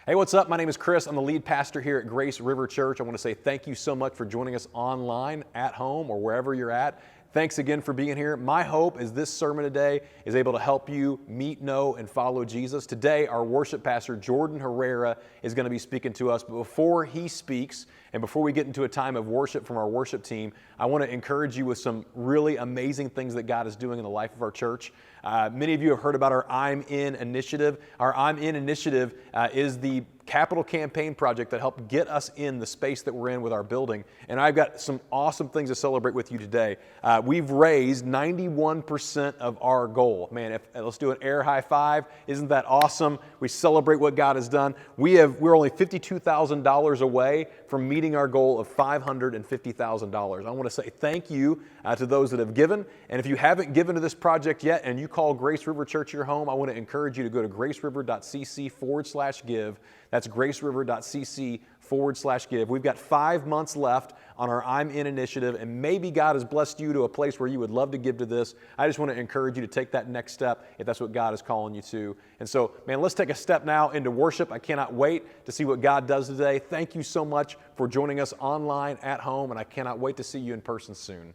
Hey, what's up? My name is Chris. I'm the lead pastor here at Grace River Church. I want to say thank you so much for joining us online, at home, or wherever you're at. Thanks again for being here. My hope is this sermon today is able to help you meet, know, and follow Jesus. Today, our worship pastor, Jordan Herrera, is going to be speaking to us. But before he speaks, and before we get into a time of worship from our worship team, I want to encourage you with some really amazing things that God is doing in the life of our church. Many of you have heard about our I'm In initiative. Our I'm In initiative is the capital campaign project that helped get us in the space that we're in with our building. And I've got some awesome things to celebrate with you today. We've raised 91% of our goal. Man, let's do an air high five. Isn't that awesome? We celebrate what God has done. We're only $52,000 away from meeting our goal of $550,000. I want to say thank you to those that have given. And if you haven't given to this project yet and you call Grace River Church your home, I want to encourage you to go to graceriver.cc/give. That's graceriver.cc/give. We've got 5 months left on our I'm In initiative, and maybe God has blessed you to a place where you would love to give to this. I just want to encourage you to take that next step if that's what God is calling you to. And so, man, let's take a step now into worship. I cannot wait to see what God does today. Thank you so much for joining us online, at home, and I cannot wait to see you in person soon.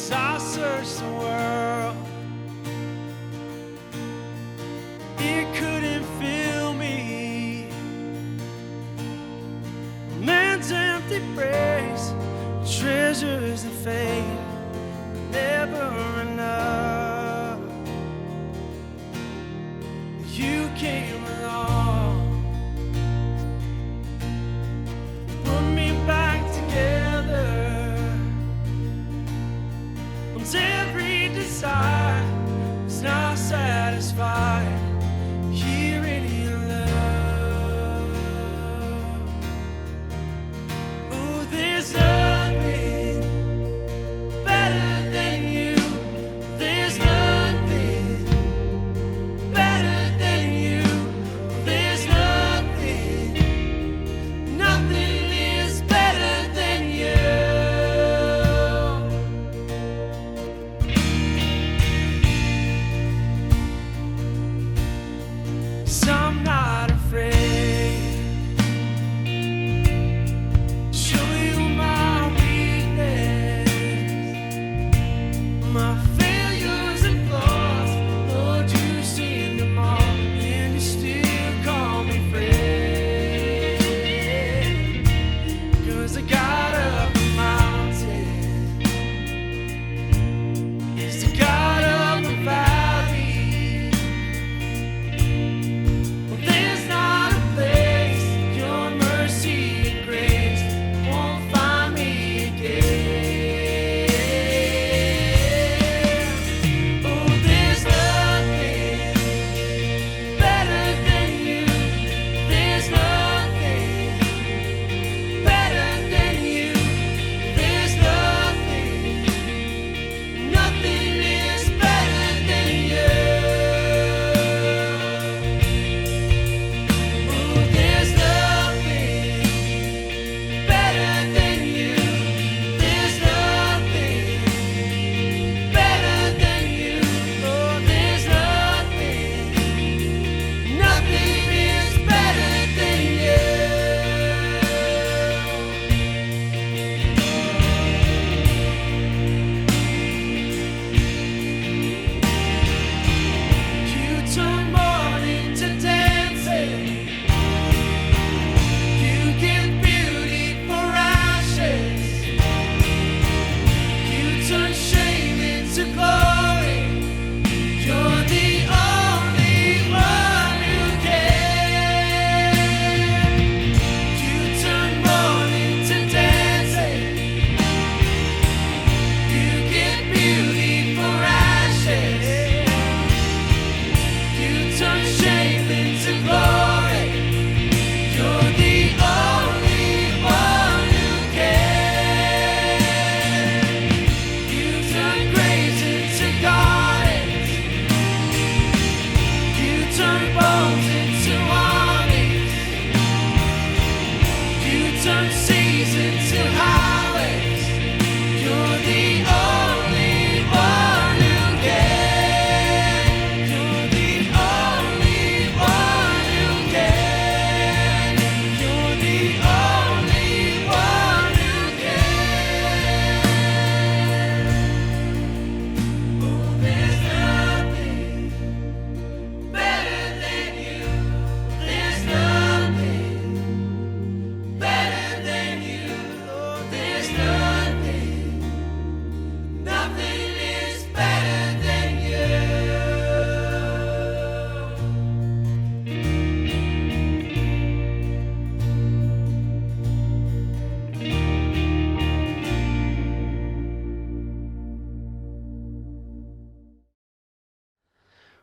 I searched the world, it couldn't fill me. Man's empty praise, treasures that fade, never enough. You came along, put me back together. Every desire is not satisfied here in your love. Oh, there's nothing better than you. There's nothing better than you. There's nothing is better than you.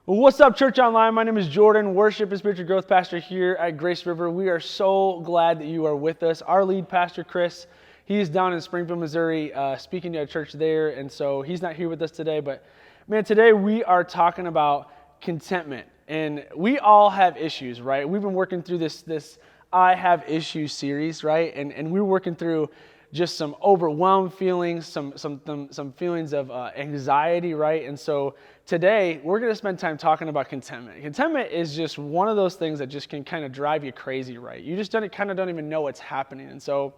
Well, what's up, Church Online? My name is Jordan, Worship and Spiritual Growth Pastor here at Grace River. We are so glad that you are with us. Our lead pastor, Chris, he is down in Springfield, Missouri, speaking to a church there, and so he's not here with us today. But, man, today we are talking about contentment. And we all have issues, right? We've been working through this I Have Issues series, right? And we're working through just some overwhelmed feelings, some feelings of anxiety, right? And so today, we're going to spend time talking about contentment. Contentment is just one of those things that just can kind of drive you crazy, right? You just don't even know what's happening. And so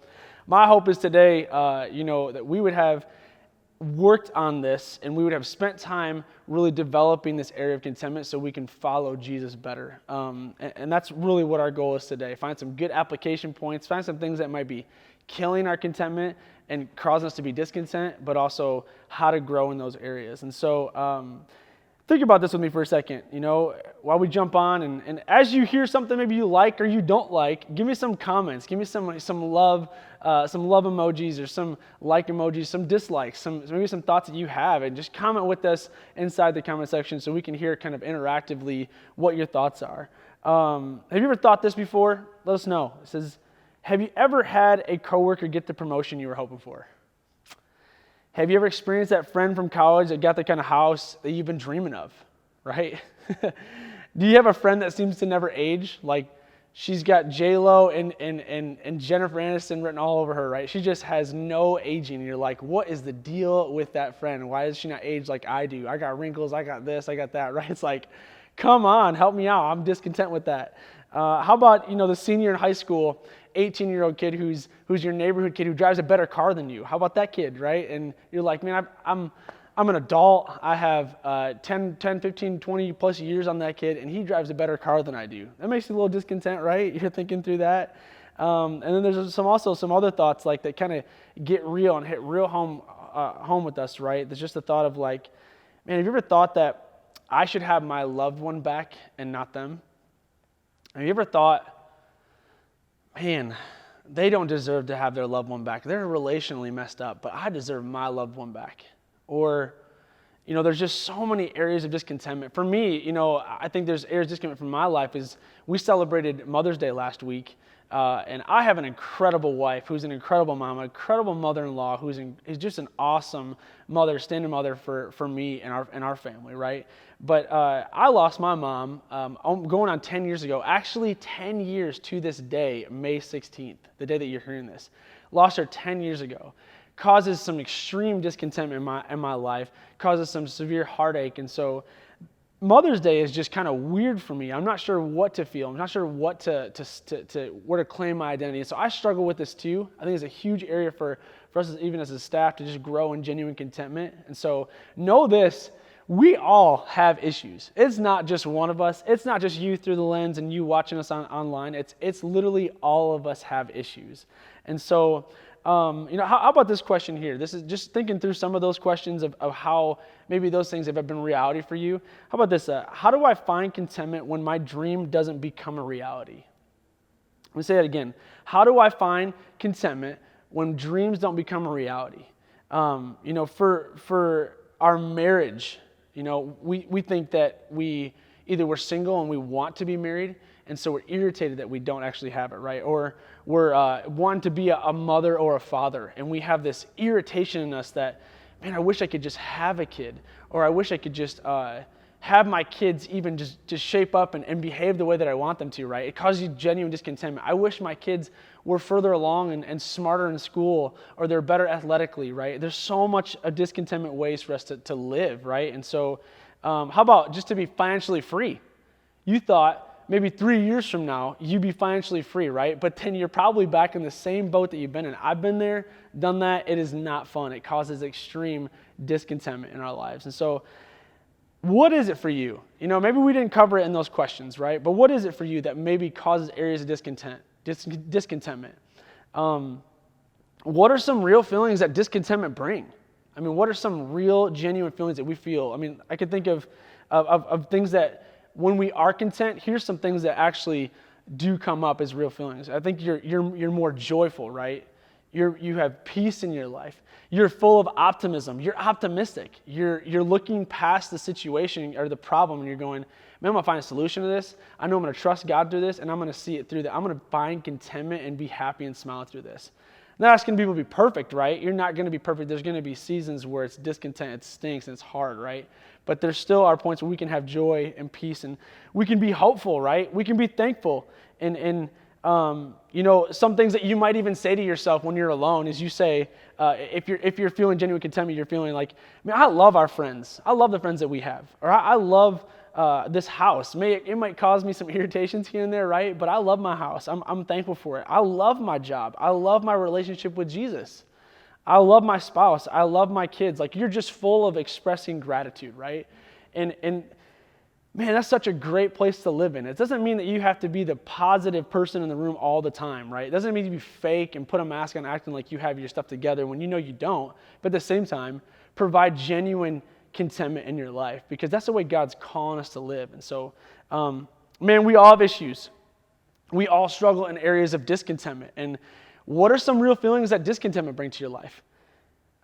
my hope is today, that we would have worked on this and we would have spent time really developing this area of contentment so we can follow Jesus better. And that's really what our goal is today. Find some good application points, find some things that might be killing our contentment and causing us to be discontent, but also how to grow in those areas. And so think about this with me for a second, while we jump on. And as you hear something maybe you like or you don't like, give me some comments. Give me some love emojis or some like emojis, some dislikes, maybe some thoughts that you have. And just comment with us inside the comment section so we can hear kind of interactively what your thoughts are. Have you ever thought this before? Let us know. It says, have you ever had a coworker get the promotion you were hoping for? Have you ever experienced that friend from college that got the kind of house that you've been dreaming of, right? Do you have a friend that seems to never age? Like she's got J-Lo and Jennifer Aniston written all over her, right? She just has no aging. And you're like, what is the deal with that friend? Why does she not age like I do? I got wrinkles, I got this, I got that, right? It's like, come on, help me out. I'm discontent with that. How about, the senior in high school, 18-year-old kid who's your neighborhood kid who drives a better car than you? How about that kid, right? And you're like, man, I'm an adult. I have 10, 15, 20 plus years on that kid, and he drives a better car than I do. That makes you a little discontent, right? You're thinking through that. And then there's some other thoughts like that kind of get real and hit real home with us, right? There's just the thought of like, man, have you ever thought that I should have my loved one back and not them? Have you ever thought, man, they don't deserve to have their loved one back. They're relationally messed up, but I deserve my loved one back. Or, there's just so many areas of discontentment. For me, I think there's areas of discontentment from my life is we celebrated Mother's Day last week, and I have an incredible wife who's an incredible mom, an incredible mother-in-law who's just an awesome mother, standing mother for me and our family, right? But I lost my mom going on 10 years ago, actually 10 years to this day, May 16th, the day that you're hearing this. Lost her 10 years ago. Causes some extreme discontentment in my life, causes some severe heartache. And so Mother's Day is just kind of weird for me. I'm not sure what to feel. I'm not sure what where to claim my identity. So I struggle with this too. I think it's a huge area for us, even as a staff, to just grow in genuine contentment. And so know this, we all have issues. It's not just one of us. It's not just you through the lens and you watching us online. It's literally all of us have issues. And so how about this question here? This is just thinking through some of those questions of how maybe those things have been reality for you. How about this? How do I find contentment when my dream doesn't become a reality? Let me say that again. How do I find contentment when dreams don't become a reality? For our marriage, we think that we're single and we want to be married, and so we're irritated that we don't actually have it, right? Or we're wanting to be a mother or a father, and we have this irritation in us that, man, I wish I could just have a kid, or I wish I could just have my kids even just shape up and behave the way that I want them to, right? It causes you genuine discontentment. I wish my kids were further along and smarter in school, or they're better athletically, right? There's so much of discontentment ways for us to live, right? And so how about just to be financially free? You thought maybe 3 years from now, you'd be financially free, right? But then you're probably back in the same boat that you've been in. I've been there, done that. It is not fun. It causes extreme discontentment in our lives. And so what is it for you? Maybe we didn't cover it in those questions, right? But what is it for you that maybe causes areas of discontentment? What are some real feelings that discontentment bring? I mean, what are some real, genuine feelings that we feel? I mean, I could think of things that when we are content, here's some things that actually do come up as real feelings. I think you're more joyful, right? You have peace in your life. You're full of optimism. You're optimistic. You're looking past the situation or the problem, and you're going, man, I'm going to find a solution to this. I know I'm going to trust God through this, and I'm going to see it through that. I'm going to find contentment and be happy and smile through this. I'm not asking people to be perfect, right? You're not going to be perfect. There's going to be seasons where it's discontent, it stinks, and it's hard, right? But there still are points where we can have joy and peace, and we can be hopeful, right? We can be thankful. And some things that you might even say to yourself when you're alone is you say, if you're feeling genuine contentment, you're feeling like, man, I love our friends. I love the friends that we have. Or I love this house. It might cause me some irritations here and there, right? But I love my house. I'm thankful for it. I love my job. I love my relationship with Jesus. I love my spouse. I love my kids. Like, you're just full of expressing gratitude, right? And man, that's such a great place to live in. It doesn't mean that you have to be the positive person in the room all the time, right? It doesn't mean to be fake and put a mask on acting like you have your stuff together when you know you don't. But at the same time, provide genuine contentment in your life, because that's the way God's calling us to live. And so, man, we all have issues. We all struggle in areas of discontentment. And what are some real feelings that discontentment brings to your life?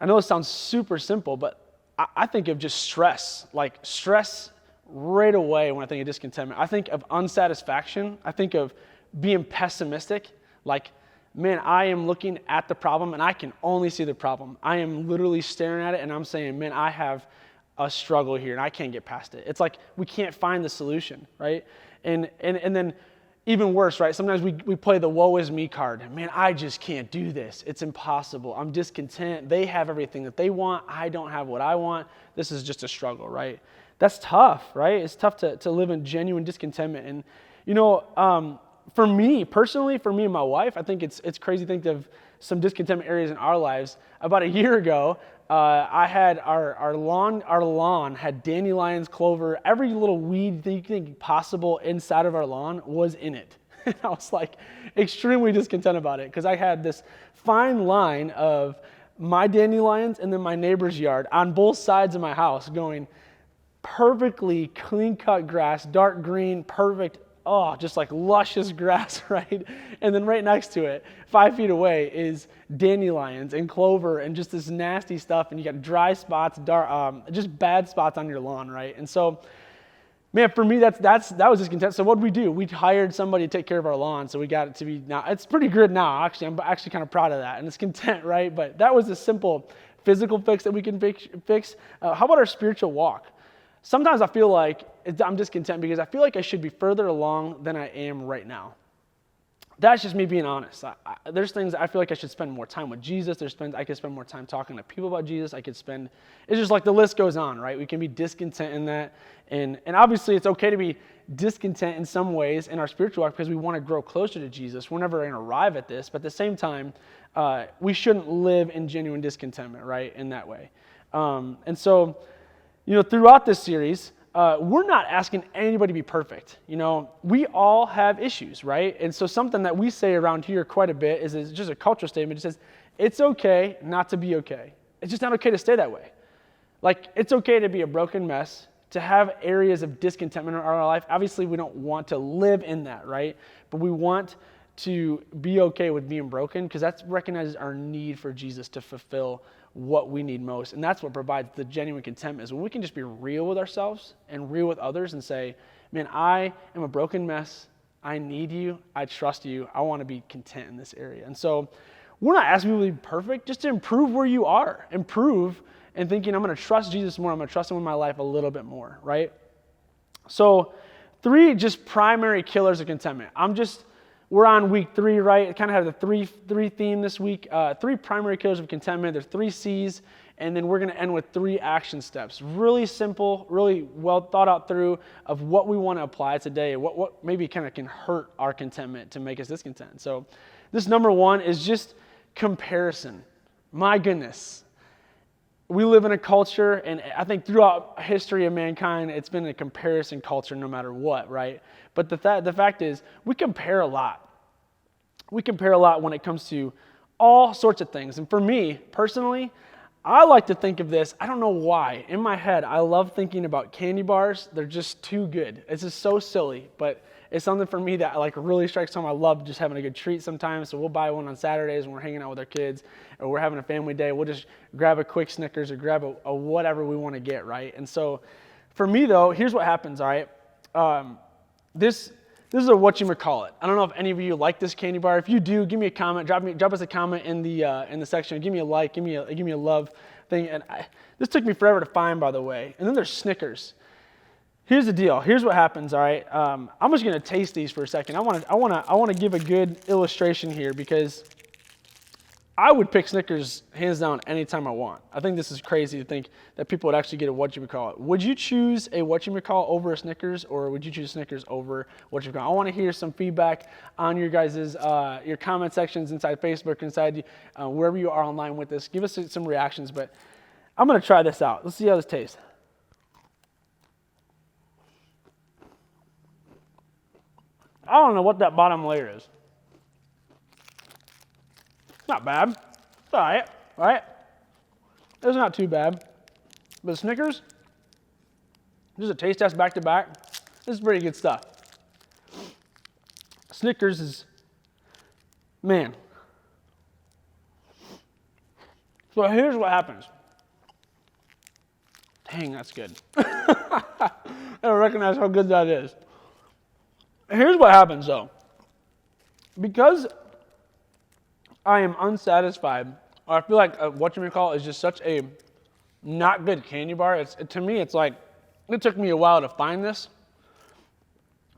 I know it sounds super simple, but I think of just stress, like stress right away when I think of discontentment. I think of unsatisfaction. I think of being pessimistic, like, man, I am looking at the problem and I can only see the problem. I am literally staring at it and I'm saying, man, I have a struggle here and I can't get past it. It's like we can't find the solution, right? And then even worse, right? Sometimes we play the woe is me card. Man, I just can't do this. It's impossible. I'm discontent. They have everything that they want. I don't have what I want. This is just a struggle, right? That's tough, right? It's tough to live in genuine discontentment. And, for me, personally, for me and my wife, I think it's crazy to think of some discontentment areas in our lives. About a year ago, I had our lawn had dandelions, clover, every little weed that you can think possible inside of our lawn was in it. And I was like extremely discontent about it because I had this fine line of my dandelions and then my neighbor's yard on both sides of my house going perfectly clean-cut grass, dark green, perfect, just like luscious grass, right? And then right next to it, 5 feet away, is dandelions and clover and just this nasty stuff, and you got dry spots, just bad spots on your lawn, right? And so, man, for me, that was discontent. So what did we do? We hired somebody to take care of our lawn, so we got it to be, now it's pretty good now, actually. I'm actually kind of proud of that, and it's content, right? But that was a simple physical fix that we can fix. How about our spiritual walk? Sometimes I feel like I'm discontent because I feel like I should be further along than I am right now. That's just me being honest. There's things I feel like I should spend more time with Jesus. There's things I could spend more time talking to people about Jesus. It's just like the list goes on, right? We can be discontent in that. And obviously it's okay to be discontent in some ways in our spiritual life because we want to grow closer to Jesus. We're never going to arrive at this. But at the same time, we shouldn't live in genuine discontentment, right, in that way. And so, throughout this series, we're not asking anybody to be perfect. We all have issues, right? And so something that we say around here quite a bit is just a cultural statement. It says, it's okay not to be okay. It's just not okay to stay that way. Like, it's okay to be a broken mess, to have areas of discontentment in our life. Obviously, we don't want to live in that, right? But we want to be okay with being broken because that recognizes our need for Jesus to fulfill what we need most. And that's what provides the genuine contentment, is when we can just be real with ourselves and real with others and say, man, I am a broken mess. I need you. I trust you. I want to be content in this area. And so we're not asking people to be perfect, just to improve where you are. Improve and thinking, I'm going to trust Jesus more. I'm going to trust him with my life a little bit more, right? So 3 just primary killers of contentment. We're on week 3, right? It kind of have the three theme this week. 3 primary killers of contentment. There's 3 C's, and then we're going to end with 3 action steps. Really simple, really well thought out through of what we want to apply today, what maybe kind of can hurt our contentment to make us discontent. So this number 1 is just comparison. My goodness. We live in a culture, and I think throughout history of mankind, it's been a comparison culture no matter what, right? But the fact is, we compare a lot. We compare a lot when it comes to all sorts of things. And for me, personally, I like to think of this, I don't know why. In my head, I love thinking about candy bars. They're just too good. It's just so silly, but is something for me that like really strikes home. I love just having a good treat sometimes. So we'll buy one on Saturdays when we're hanging out with our kids or we're having a family day. We'll just grab a quick Snickers or grab a whatever we want to get, right? And so for me though, here's what happens, all right? This is a whatchamacallit. I don't know if any of you like this candy bar. If you do, give me a comment. Drop us a comment in the section. Give me a like. Give me a love thing. And this took me forever to find, by the way. And then there's Snickers. Here's the deal. Here's what happens. All right. I'm just gonna taste these for a second. I want to give a good illustration here because I would pick Snickers hands down anytime I want. I think this is crazy to think that people would actually get a whatchamacallit. Would you choose a whatchamacallit over a Snickers, or would you choose Snickers over whatchamacallit? I want to hear some feedback on your guys' your comment sections inside Facebook, inside wherever you are online with this. Give us some reactions, but I'm going to try this out. Let's see how this tastes. I don't know what that bottom layer is. Not bad. It's all right? It's not too bad. But Snickers, just a taste test back to back. This is pretty good stuff. Snickers is, man. So here's what happens. Dang, that's good. I don't recognize how good that is. Here's what happens though. Because I am unsatisfied, or I feel like whatchamacallit is just such a not good candy bar. To me, it's like, it took me a while to find this.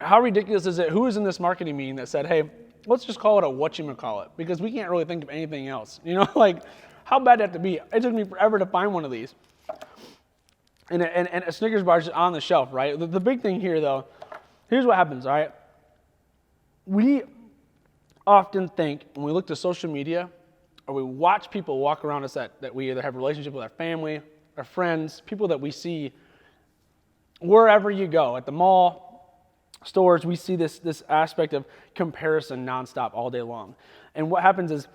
How ridiculous is it? Who was in this marketing meeting that said, hey, let's just call it a whatchamacallit, because we can't really think of anything else. You know, like, how bad did it have to be? It took me forever to find one of these. And a Snickers bar is just on the shelf, right? The big thing here, though, here's what happens, all right? We often think when we look to social media or we watch people walk around us that we either have a relationship with our family, our friends, people that we see wherever you go, at the mall, stores, we see this aspect of comparison nonstop all day long. And what happens is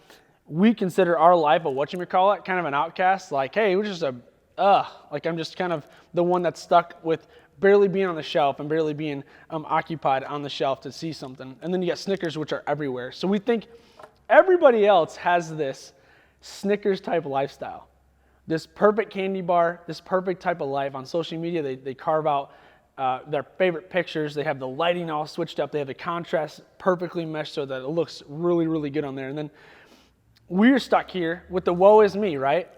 we consider our life a whatchamacallit, kind of an outcast, like, hey, we're just like I'm just kind of the one that's stuck with barely being on the shelf and barely being occupied on the shelf to see something. And then you got Snickers, which are everywhere. So we think everybody else has this Snickers type lifestyle, this perfect candy bar, this perfect type of life. On social media, they carve out their favorite pictures. They have the lighting all switched up. They have the contrast perfectly meshed so that it looks really, really good on there. And then we're stuck here with the woe is me, right?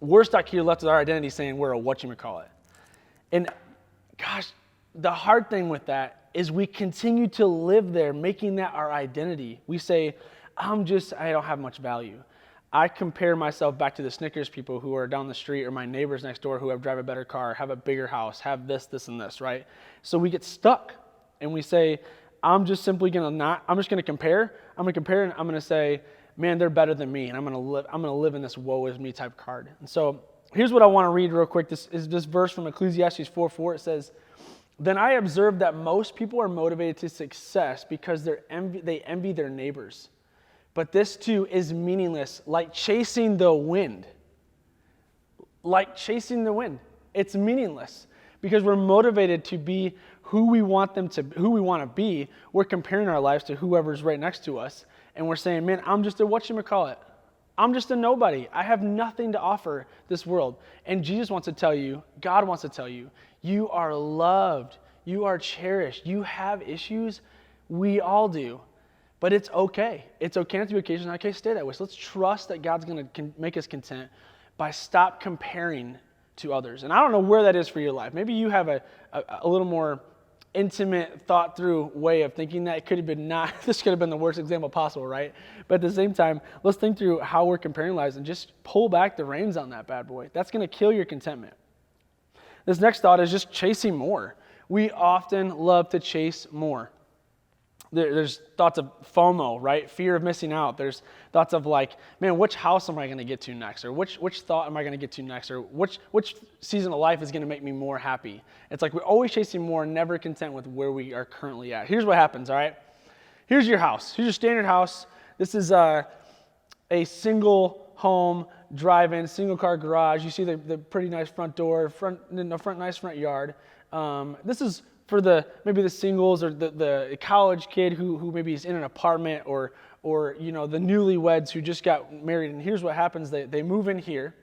We're stuck here left with our identity saying we're a whatchamacallit. And gosh, the hard thing with that is we continue to live there, making that our identity. We say, I don't have much value. I compare myself back to the Snickers people who are down the street or my neighbors next door who drive a better car, have a bigger house, have this, and this, right? So we get stuck and we say, I'm just going to compare. I'm going to compare and I'm going to say, man, they're better than me. And I'm going to live in this woe is me type card. And so here's what I want to read real quick. This is this verse from Ecclesiastes 4:4. It says, then I observed that most people are motivated to success because they envy their neighbors. But this too is meaningless, like chasing the wind. Like chasing the wind. It's meaningless because we're motivated to be who we want to be. We're comparing our lives to whoever's right next to us. And we're saying, man, I'm just a whatchamacallit. I'm just a nobody. I have nothing to offer this world. And Jesus wants to tell you, God wants to tell you, you are loved. You are cherished. You have issues. We all do. But it's okay. It's okay not to be occasionally. Okay, stay that way. So let's trust that God's going to make us content by stop comparing to others. And I don't know where that is for your life. Maybe you have a little more intimate, thought through way of thinking that. It could have been this could have been the worst example possible, right? But at the same time, let's think through how we're comparing lives and just pull back the reins on that bad boy. That's going to kill your contentment. This next thought is just chasing more. We often love to chase more. There's thoughts of FOMO, right? Fear of missing out. There's thoughts of like, man, which house am I going to get to next? Or which thought am I going to get to next? Or which season of life is going to make me more happy? It's like we're always chasing more, never content with where we are currently at. Here's what happens, all right? Here's your house. Here's your standard house. This is a single home, drive-in, single car garage. You see the pretty nice front door, nice front yard. This is for maybe the singles or the college kid who maybe is in an apartment or the newlyweds who just got married, and here's what happens. They move in here,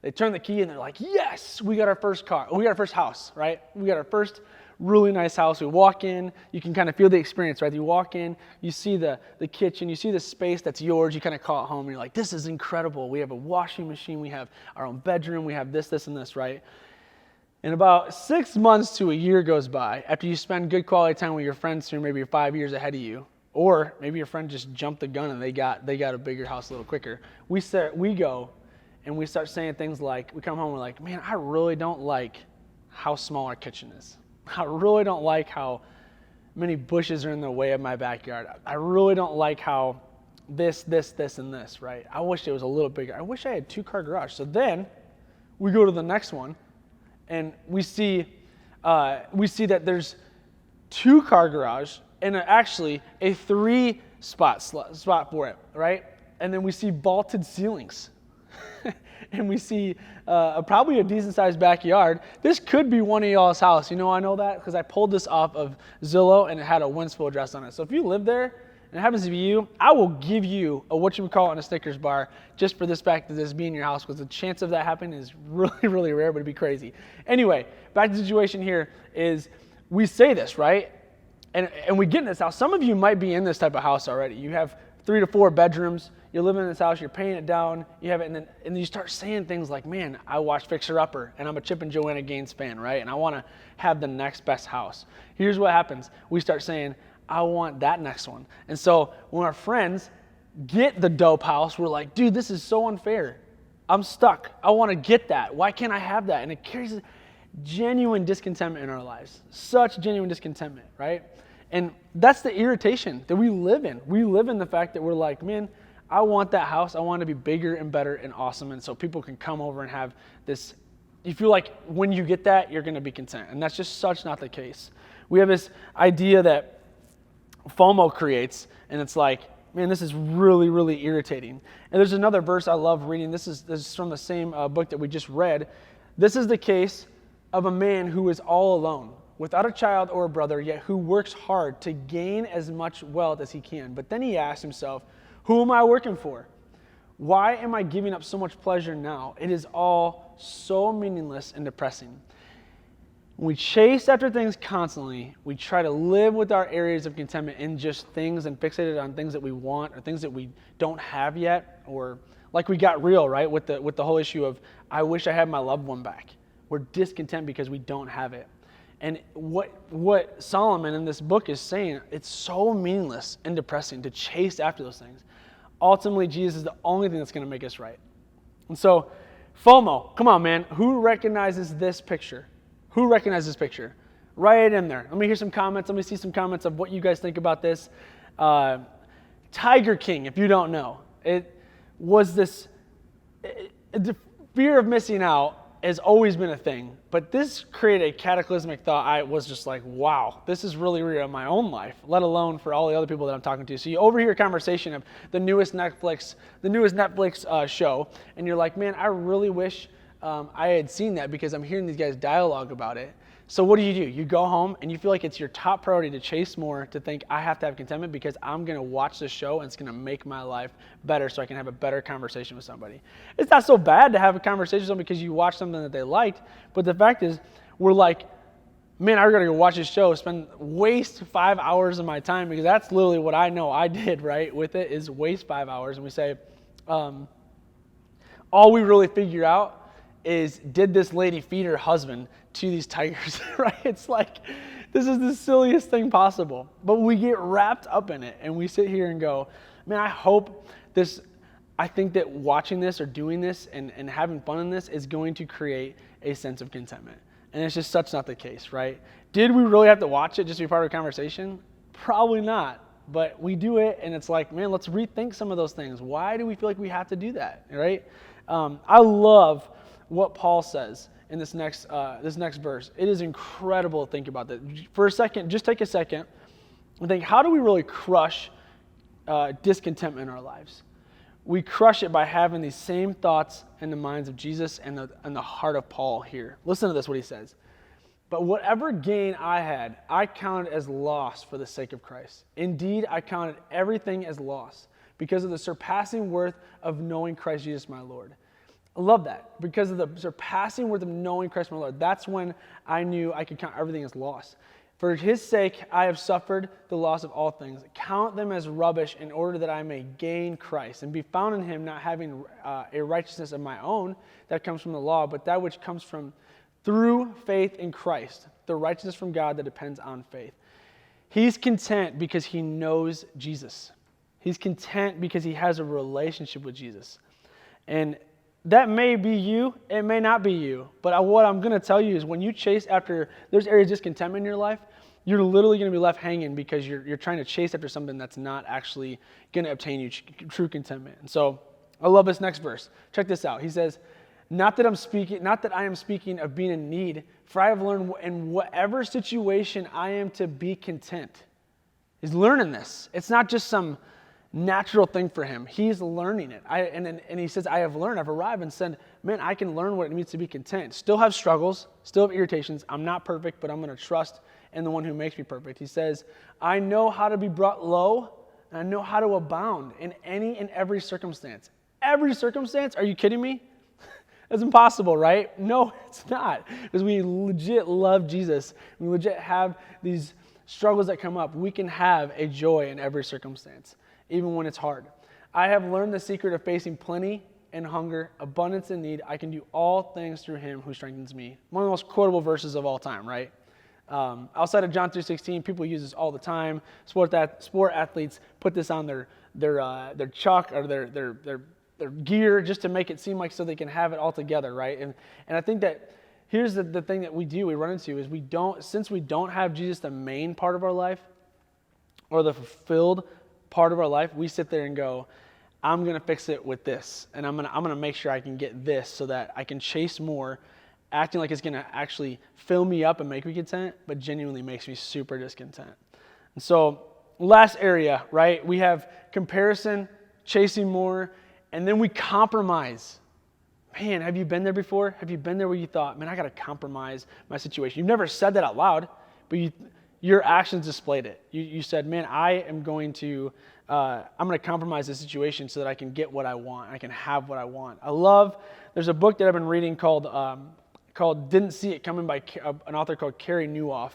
they turn the key, and they're like, yes, we got our first car. We got our first house, right? We got our first really nice house. We walk in, you can kind of feel the experience, right? You walk in, you see the kitchen, you see the space that's yours, you kind of call it home, and you're like, this is incredible. We have a washing machine, we have our own bedroom, we have this, and this, right? And about 6 months to a year goes by after you spend good quality time with your friends who are maybe 5 years ahead of you, or maybe your friend just jumped the gun and they got a bigger house a little quicker. We go and we start saying things like, we come home and we're like, man, I really don't like how small our kitchen is. I really don't like how many bushes are in the way of my backyard. I really don't like how this, and this, right? I wish it was a little bigger. I wish I had 2-car garage. So then we go to the next one, and we see that there's 2-car garage and actually a 3-spot for it, right? And then we see vaulted ceilings. And we see probably a decent-sized backyard. This could be one of y'all's house. You know I know that because I pulled this off of Zillow, and it had a Winspool address on it. So if you live there, and it happens to be you, I will give you a whatchamacallit on a Snickers bar just for this fact that this being your house, because the chance of that happening is really, really rare, but it'd be crazy. Anyway, back to the situation here is we say this, right? And we get in this house. Some of you might be in this type of house already. You have 3 to 4 bedrooms. You're living in this house, you're paying it down, you have it, and then you start saying things like, man, I watched Fixer Upper, and I'm a Chip and Joanna Gaines fan, right? And I want to have the next best house. Here's what happens. We start saying, I want that next one. And so when our friends get the dope house, we're like, dude, this is so unfair. I'm stuck. I want to get that. Why can't I have that? And it carries genuine discontentment in our lives. Such genuine discontentment, right? And that's the irritation that we live in. We live in the fact that we're like, man, I want that house. I want it to be bigger and better and awesome. And so people can come over and have this. You feel like when you get that, you're going to be content. And that's just such not the case. We have this idea that FOMO creates, and it's like, man, this is really, really irritating. And there's another verse I love reading. This is from the same book that we just read. This is the case of a man who is all alone, without a child or a brother, yet who works hard to gain as much wealth as he can. But then he asks himself, who am I working for? Why am I giving up so much pleasure now? It is all so meaningless and depressing. When we chase after things constantly, we try to live with our areas of contentment in just things and fixated on things that we want or things that we don't have yet, or like we got real, right, with the whole issue of, I wish I had my loved one back. We're discontent because we don't have it. And what Solomon in this book is saying, it's so meaningless and depressing to chase after those things. Ultimately, Jesus is the only thing that's going to make us right. And so, FOMO, come on, man. Who recognizes this picture? Who recognizes this picture? Write it in there. Let me hear some comments. Let me see some comments of what you guys think about this. Tiger King, if you don't know. It was this, the fear of missing out has always been a thing, but this created a cataclysmic thought. I was just like, wow, this is really real in my own life, let alone for all the other people that I'm talking to. So you overhear a conversation of the newest Netflix show, and you're like, man, I really wish I had seen that because I'm hearing these guys dialogue about it. So what do? You go home and you feel like it's your top priority to chase more, to think I have to have contentment because I'm going to watch this show and it's going to make my life better so I can have a better conversation with somebody. It's not so bad to have a conversation with somebody because you watched something that they liked, but the fact is we're like, man, I got to go watch this show, waste 5 hours of my time, because that's literally what I know I did, right, with it, is waste 5 hours. And we say, all we really figure out is, did this lady feed her husband to these tigers, right? It's like, this is the silliest thing possible. But we get wrapped up in it, and we sit here and go, man, I think that watching this or doing this and having fun in this is going to create a sense of contentment. And it's just such not the case, right? Did we really have to watch it just to be part of the conversation? Probably not. But we do it, and it's like, man, let's rethink some of those things. Why do we feel like we have to do that, right? I love what Paul says in this next verse. It is incredible to think about that. For a second, just take a second and think, how do we really crush discontentment in our lives? We crush it by having these same thoughts in the minds of Jesus and the heart of Paul here. Listen to this, what he says. But whatever gain I had, I counted as loss for the sake of Christ. Indeed, I counted everything as loss because of the surpassing worth of knowing Christ Jesus my Lord. I love that. Because of the surpassing worth of knowing Christ my Lord, that's when I knew I could count everything as loss. For his sake, I have suffered the loss of all things. Count them as rubbish in order that I may gain Christ and be found in him, not having a righteousness of my own that comes from the law, but that which comes from through faith in Christ, the righteousness from God that depends on faith. He's content because he knows Jesus. He's content because he has a relationship with Jesus. And that may be you, it may not be you. But what I'm going to tell you is when you chase after, there's areas of discontentment in your life, you're literally going to be left hanging because you're trying to chase after something that's not actually going to obtain you true contentment. And so I love this next verse. Check this out. He says, not that I am speaking of being in need, for I have learned in whatever situation I am to be content. He's learning this. It's not just some natural thing for him. He's learning it. And he says, I've arrived and said, man, I can learn what it means to be content. Still have struggles, still have irritations. I'm not perfect, but I'm going to trust in the one who makes me perfect. He says, I know how to be brought low, and I know how to abound in any and every circumstance. Every circumstance? Are you kidding me? That's impossible, right? No, it's not. Because we legit love Jesus. We legit have these struggles that come up. We can have a joy in every circumstance, even when it's hard. I have learned the secret of facing plenty and hunger, abundance and need. I can do all things through him who strengthens me. One of the most quotable verses of all time, right? Outside of John 3:16, people use this all the time. Sport athletes put this on their chalk or their gear just to make it seem like so they can have it all together, right? And I think that here's the thing that we run into is since we don't have Jesus the main part of our life or the fulfilled part of our life, we sit there and go, I'm going to fix it with this, and I'm going to make sure I can get this so that I can chase more, acting like it's going to actually fill me up and make me content, but genuinely makes me super discontent. And so last area, right? We have comparison, chasing more, and then we compromise. Man, have you been there before? Have you been there where you thought, man, I got to compromise my situation? You've never said that out loud, but your actions displayed it. You said, man, I'm going to compromise this situation so that I can get what I want. I can have what I want. There's a book that I've been reading called Didn't See It Coming by an author called Carey Nieuwhof.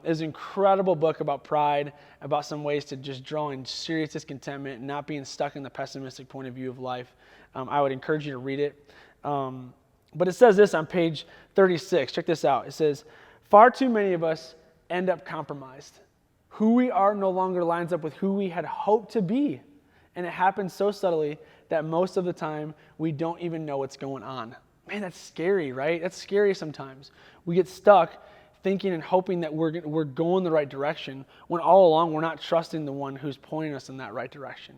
It's an incredible book about pride, about some ways to just draw in serious discontentment and not being stuck in the pessimistic point of view of life. I would encourage you to read it. But it says this on page 36. Check this out. It says, far too many of us end up compromised. Who we are no longer lines up with who we had hoped to be. And it happens so subtly that most of the time we don't even know what's going on. Man, that's scary, right? That's scary sometimes. We get stuck thinking and hoping that we're going the right direction when all along we're not trusting the one who's pointing us in that right direction.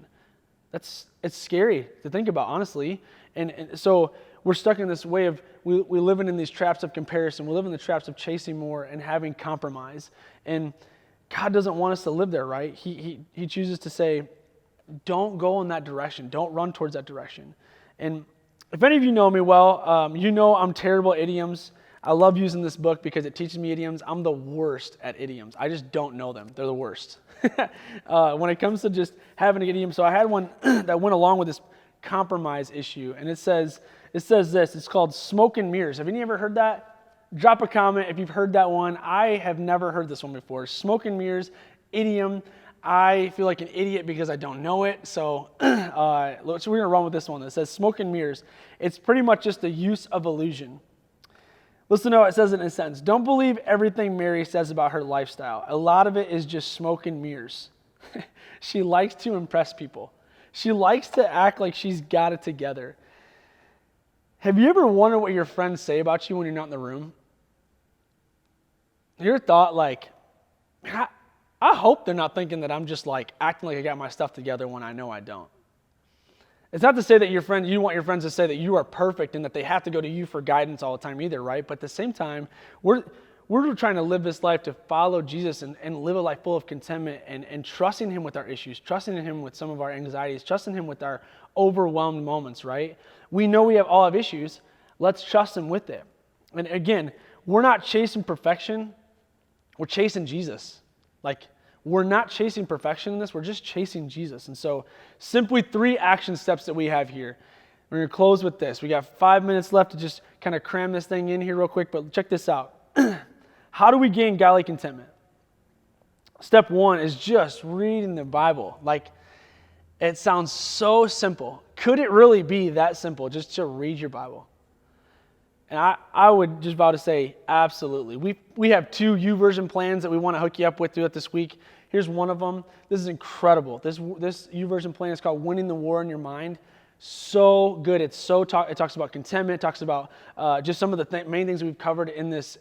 It's scary to think about, honestly. And so we're stuck in this way of we living in these traps of comparison. We live in the traps of chasing more and having compromise. And God doesn't want us to live there, right? He chooses to say, don't go in that direction. Don't run towards that direction. And if any of you know me well, you know I'm terrible at idioms. I love using this book because it teaches me idioms. I'm the worst at idioms. I just don't know them. They're the worst. When it comes to just having an idiom. So I had one that went along with this compromise issue. And it says this. It's called smoke and mirrors. Have any ever heard that? Drop a comment if you've heard that one. I have never heard this one before. Smoke and mirrors, idiom. I feel like an idiot because I don't know it. So we're going to run with this one. It says smoke and mirrors. It's pretty much just the use of illusion. Listen to how it says it in a sentence. Don't believe everything Mary says about her lifestyle. A lot of it is just smoke and mirrors. She likes to impress people. She likes to act like she's got it together. Have you ever wondered what your friends say about you when you're not in the room? Your thought like, man, I hope they're not thinking that I'm just like acting like I got my stuff together when I know I don't. It's not to say that you want your friends to say that you are perfect and that they have to go to you for guidance all the time either, right? But at the same time, we're trying to live this life to follow Jesus and live a life full of contentment and trusting him with our issues, trusting in him with some of our anxieties, trusting him with our overwhelmed moments, right? We know we all have issues. Let's trust him with it. And again, we're not chasing perfection, we're chasing Jesus. Like, we're not chasing perfection in this, we're just chasing Jesus. And so, simply 3 action steps that we have here. We're going to close with this. We got 5 minutes left to just kind of cram this thing in here real quick, but check this out. How do we gain godly contentment? Step 1 is just reading the Bible. Like, it sounds so simple. Could it really be that simple, just to read your Bible? And I would just about to say, absolutely. We have 2 YouVersion plans that we want to hook you up with throughout this week. Here's one of them. This is incredible. This YouVersion plan is called Winning the War in Your Mind. So good. It talks about contentment. It talks about just some of the main things we've covered in this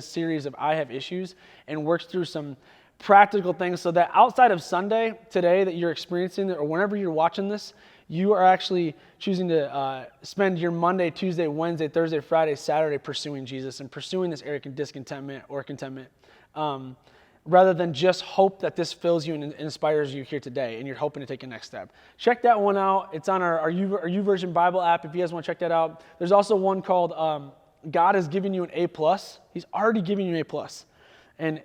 series of I Have Issues, and works through some practical things so that outside of Sunday today that you're experiencing, or whenever you're watching this, you are actually choosing to spend your Monday, Tuesday, Wednesday, Thursday, Friday, Saturday pursuing Jesus and pursuing this area of discontentment or contentment, rather than just hope that this fills you and inspires you here today and you're hoping to take a next step. Check that one out. It's on our YouVersion Bible app if you guys want to check that out. There's also one called God Has Given You an A+. He's already giving you an A+. And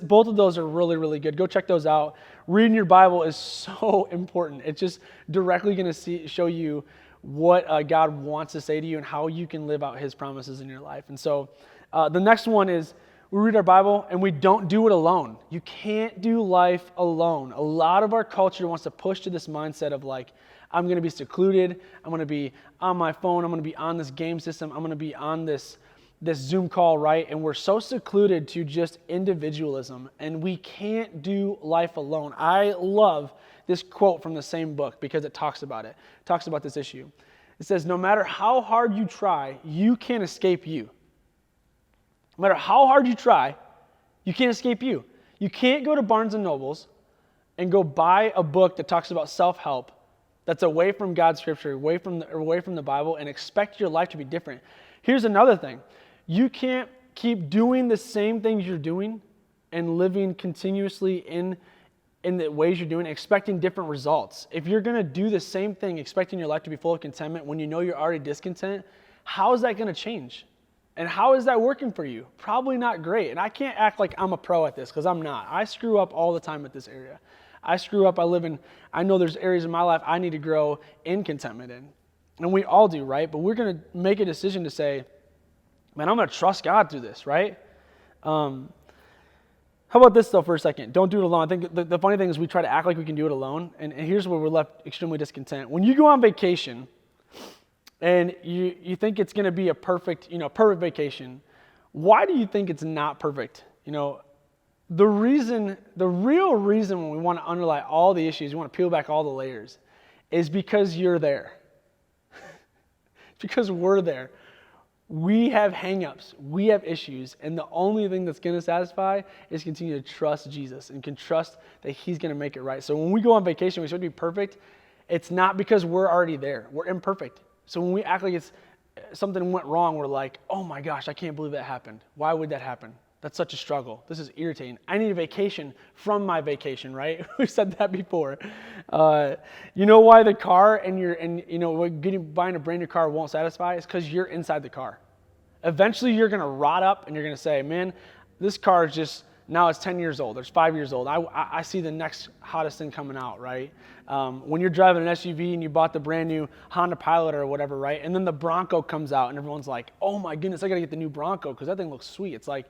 both of those are really, really good. Go check those out. Reading your Bible is so important. It's just directly going to show you what God wants to say to you and how you can live out His promises in your life. And so the next one is we read our Bible and we don't do it alone. You can't do life alone. A lot of our culture wants to push to this mindset of like, I'm going to be secluded. I'm going to be on my phone. I'm going to be on this game system. I'm going to be on this Zoom call, right? And we're so secluded to just individualism, and we can't do life alone. I love this quote from the same book because it talks about it. It talks about this issue. It says, no matter how hard you try, you can't escape you. No matter how hard you try, you can't escape you. You can't go to Barnes & Nobles and go buy a book that talks about self-help that's away from God's scripture, away from the Bible, and expect your life to be different. Here's another thing. You can't keep doing the same things you're doing and living continuously in the ways you're doing, expecting different results. If you're going to do the same thing, expecting your life to be full of contentment when you know you're already discontent, how is that going to change? And how is that working for you? Probably not great. And I can't act like I'm a pro at this because I'm not. I screw up all the time at this area. I screw up. I know there's areas in my life I need to grow in contentment in. And we all do, right? But we're going to make a decision to say, man, I'm going to trust God through this, right? How about this, though, for a second? Don't do it alone. I think the funny thing is we try to act like we can do it alone, and here's where we're left extremely discontent. When you go on vacation and you think it's going to be a perfect vacation, why do you think it's not perfect? The real reason when we want to underlie all the issues, we want to peel back all the layers, is because you're there. It's because we're there. We have hang-ups, we have issues, and the only thing that's going to satisfy is continue to trust Jesus and can trust that He's going to make it right. So when we go on vacation, we should be perfect. It's not because we're already there. We're imperfect. So when we act like something went wrong, we're like, oh my gosh, I can't believe that happened. Why would that happen? That's such a struggle. This is irritating. I need a vacation from my vacation, right? We've said that before. You know why the car buying a brand new car won't satisfy? It's because you're inside the car. Eventually, you're going to rot up and you're going to say, man, this car is just, now it's 10 years old. It's 5 years old. I see the next hottest thing coming out, right? When you're driving an SUV and you bought the brand new Honda Pilot or whatever, right? And then the Bronco comes out and everyone's like, oh my goodness, I got to get the new Bronco because that thing looks sweet. It's like,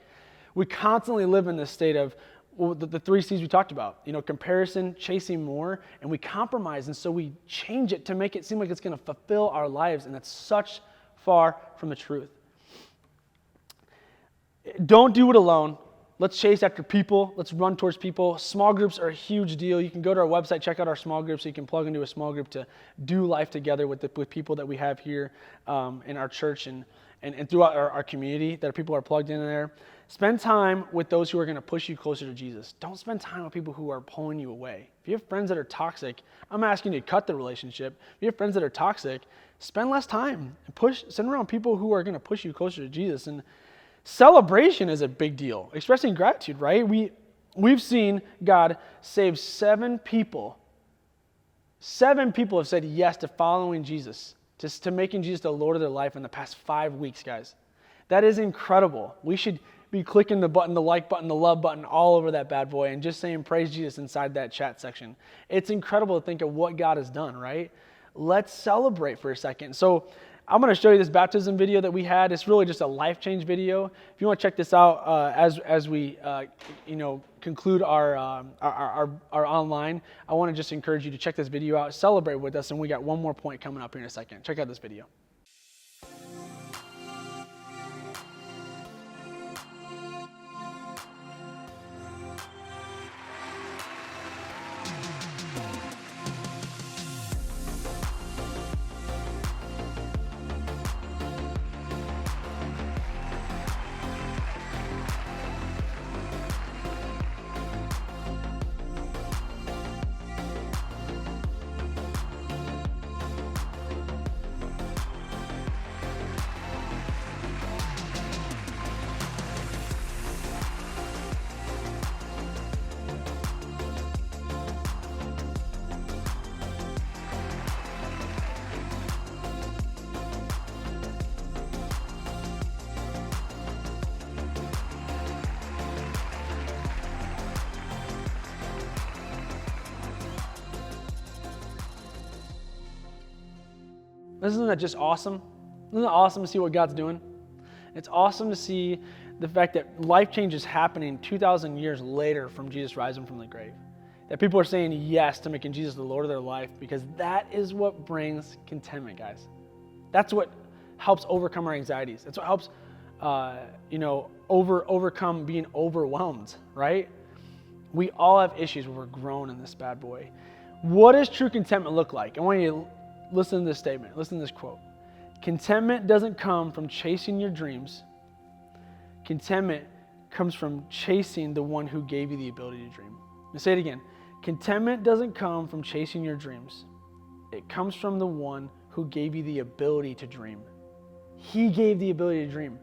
we constantly live in this state of the 3 C's we talked about, comparison, chasing more, and we compromise, and so we change it to make it seem like it's going to fulfill our lives, and that's such far from the truth. Don't do it alone. Let's chase after people. Let's run towards people. Small groups are a huge deal. You can go to our website, check out our small group, so you can plug into a small group to do life together with people that we have here in our church and throughout our community, that people are plugged in there. Spend time with those who are going to push you closer to Jesus. Don't spend time with people who are pulling you away. If you have friends that are toxic, I'm asking you to cut the relationship. If you have friends that are toxic, spend less time and send around people who are going to push you closer to Jesus. And celebration is a big deal. Expressing gratitude, right? We've seen God save 7 people. 7 people have said yes to following Jesus, to making Jesus the Lord of their life in the past 5 weeks, guys. That is incredible. We should be clicking the button, the like button, the love button all over that bad boy and just saying praise Jesus inside that chat section. It's incredible to think of what God has done, right? Let's celebrate for a second. So I'm going to show you this baptism video that we had. It's really just a life change video. If you want to check this out as we conclude our online, I want to just encourage you to check this video out, celebrate with us, and we got one more point coming up here in a second. Check out this video. Isn't that just awesome? Isn't it awesome to see what God's doing? It's awesome to see the fact that life change is happening 2,000 years later from Jesus rising from the grave. That people are saying yes to making Jesus the Lord of their life, because that is what brings contentment, guys. That's what helps overcome our anxieties. That's what helps, overcome being overwhelmed, right? We all have issues where we're growing in this bad boy. What does true contentment look like? I want you to listen to this statement. Listen to this quote. Contentment doesn't come from chasing your dreams. Contentment comes from chasing the one who gave you the ability to dream. Let me say it again. Contentment doesn't come from chasing your dreams. It comes from the one who gave you the ability to dream. He gave the ability to dream.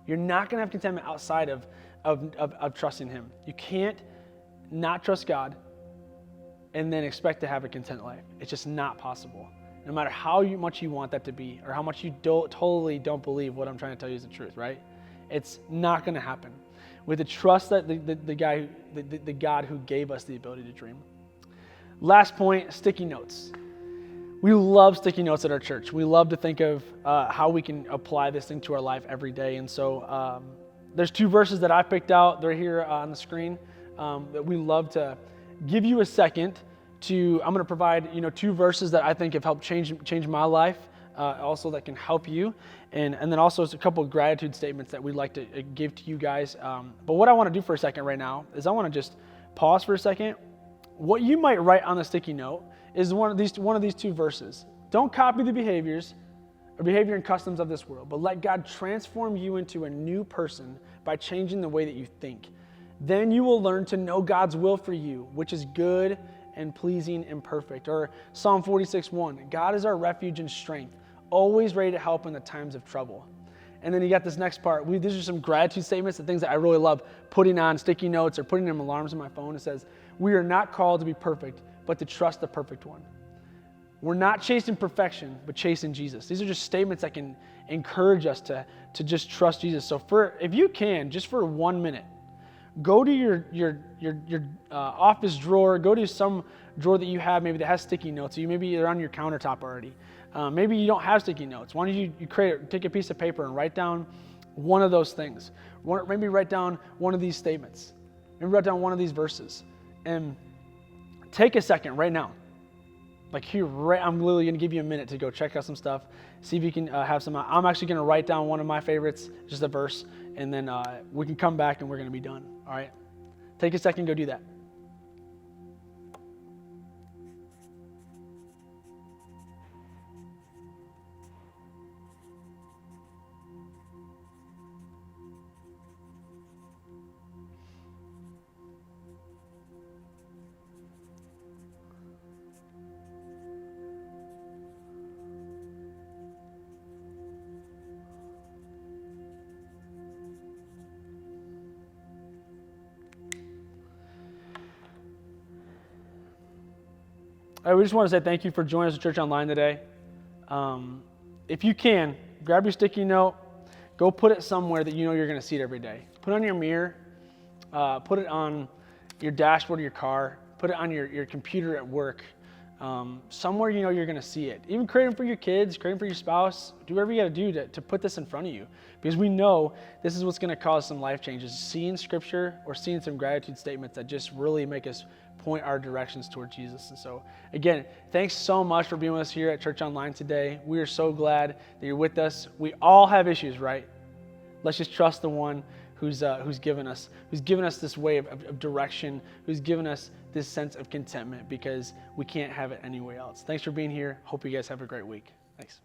You're not going to have contentment outside of trusting Him. You can't not trust God and then expect to have a content life. It's just not possible. No matter how much you want that to be, or how much you totally don't believe what I'm trying to tell you is the truth, right? It's not going to happen. With the trust that the God who gave us the ability to dream. Last point, sticky notes. We love sticky notes at our church. We love to think of how we can apply this thing to our life every day. And so there's 2 verses that I picked out. They're here on the screen that we love to give you a second to. I'm going to provide 2 verses that I think have helped change my life, also that can help you, and then also it's a couple of gratitude statements that we'd like to give to you guys. But what I want to do for a second right now is I want to just pause for a second. What you might write on the sticky note is one of these 2 verses. Don't copy the behavior and customs of this world, but let God transform you into a new person by changing the way that you think. Then you will learn to know God's will for you, which is good and pleasing and perfect. Or Psalm 46:1, God is our refuge and strength, always ready to help in the times of trouble. And then you got this next part. These are some gratitude statements, the things that I really love putting on sticky notes or putting in alarms on my phone. It says, we are not called to be perfect, but to trust the perfect one. We're not chasing perfection, but chasing Jesus. These are just statements that can encourage us to just trust Jesus. So if you can, just for 1 minute, go to your office drawer, go to some drawer that you have maybe that has sticky notes. Maybe they're on your countertop already. Maybe you don't have sticky notes. Why don't you take a piece of paper and write down one of those things. Maybe write down one of these statements. Maybe write down one of these verses. And take a second right now. Like here, I'm literally going to give you a minute to go check out some stuff. See if you can have some. I'm actually going to write down one of my favorites, just a verse, and then we can come back and we're going to be done. All right? Take a second, go do that. All right, we just want to say thank you for joining us at Church Online today. If you can, grab your sticky note, go put it somewhere that you know you're going to see it every day. Put it on your mirror, put it on your dashboard of your car, put it on your computer at work, somewhere you know you're going to see it. Even create them for your kids, create them for your spouse. Do whatever you got to do to put this in front of you, because we know this is what's going to cause some life changes. Seeing scripture or seeing some gratitude statements that just really make us point our directions toward Jesus. And so again, thanks so much for being with us here at Church Online today. We are so glad that you're with us. We all have issues, right? Let's just trust the one who's given us this way of direction, who's given us this sense of contentment, because we can't have it anywhere else. Thanks for being here. Hope you guys have a great week. Thanks.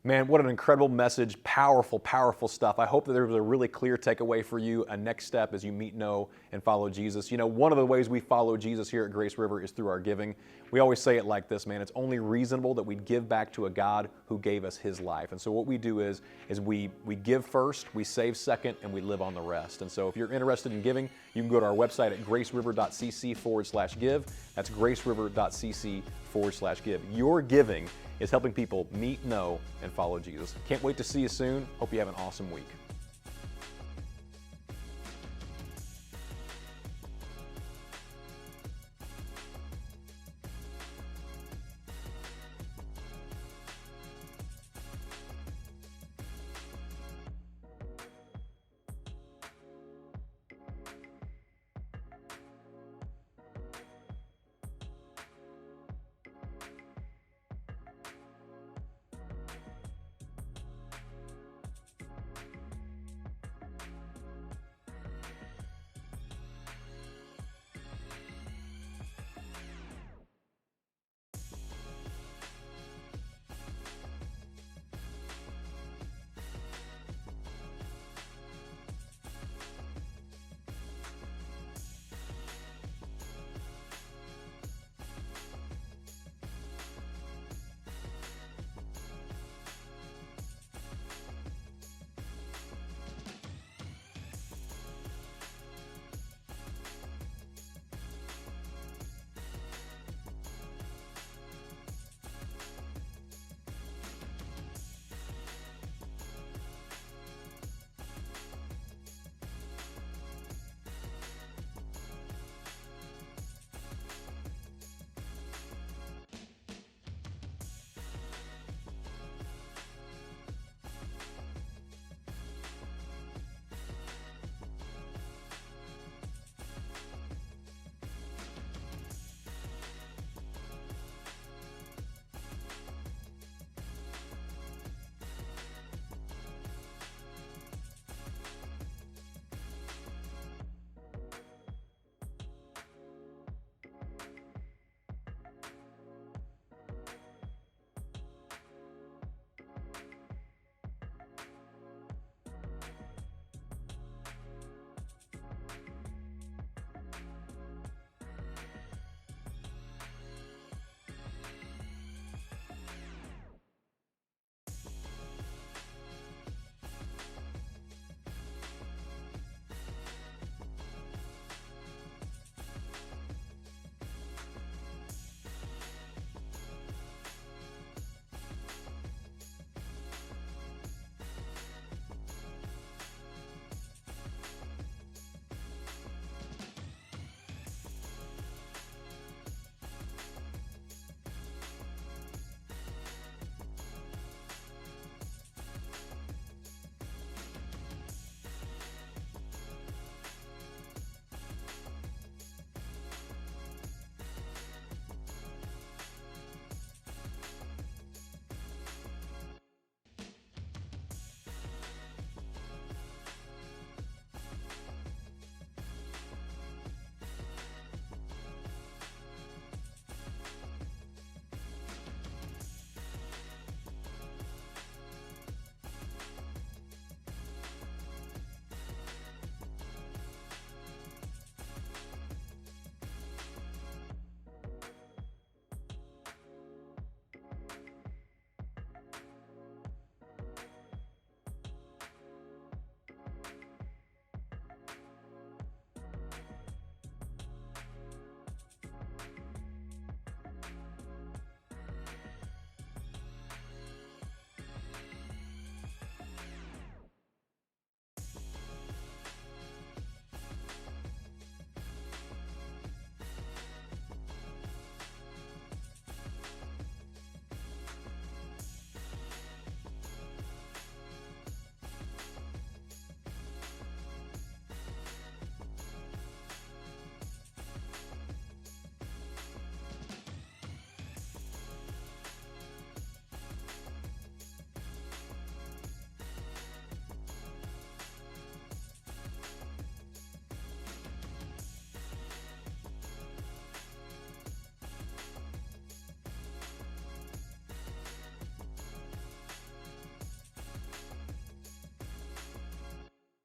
Man, what an incredible message. Powerful, powerful stuff. I hope that there was a really clear takeaway for you, a next step as you meet, know, and follow Jesus. You know, one of the ways we follow Jesus here at Grace River is through our giving. We always say it like this, man, it's only reasonable that we give back to a God who gave us his life. And so what we do is we give first, we save second, and we live on the rest. And so if you're interested in giving, you can go to our website at graceriver.cc/give. That's graceriver.cc/give. Your giving is helping people meet, know, and follow Jesus. Can't wait to see you soon. Hope you have an awesome week.